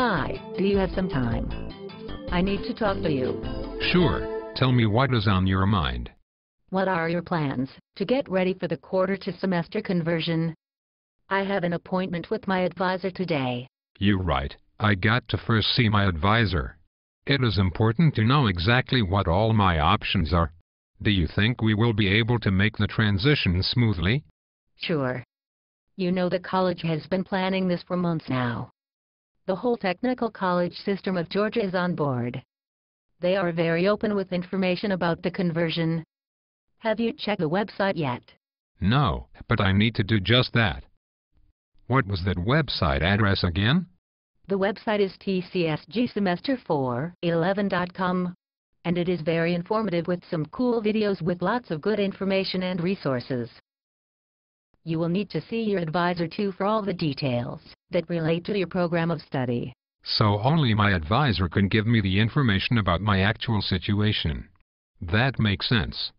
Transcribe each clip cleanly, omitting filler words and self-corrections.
Hi, do you have some time? I need to talk to you. Sure, tell me what is on your mind. What are your plans to get ready for the quarter to semester conversion? I have an appointment with my advisor today. You're right, I got to first see my advisor. It is important to know exactly what all my options are. Do you think we will be able to make the transition smoothly? Sure. You know the college has been planning this for months now. The whole technical college system of Georgia is on board. They are very open with information about the conversion. Have you checked the website yet? No, but I need to do just that. What was that website address again? The website is tcsgsemester411.com, and it is very informative with some cool videos with lots of good information and resources. You will need to see your advisor too for all the details that relate to your program of study. So only my advisor can give me the information about my actual situation. That makes sense.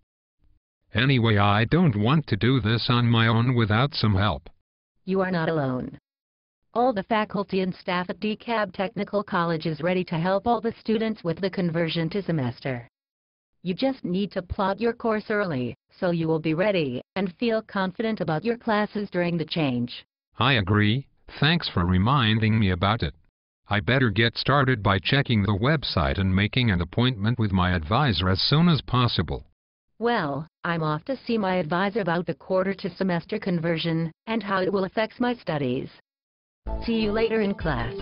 Anyway, I don't want to do this on my own without some help. You are not alone. All the faculty and staff at DeKalb Technical College is ready to help all the students with the conversion to semester. You just need to plot your course early, so you will be ready and feel confident about your classes during the change. I agree. Thanks for reminding me about it. I better get started by checking the website and making an appointment with my advisor as soon as possible. Well, I'm off to see my advisor about the quarter to semester conversion and how it will affect my studies. See you later in class.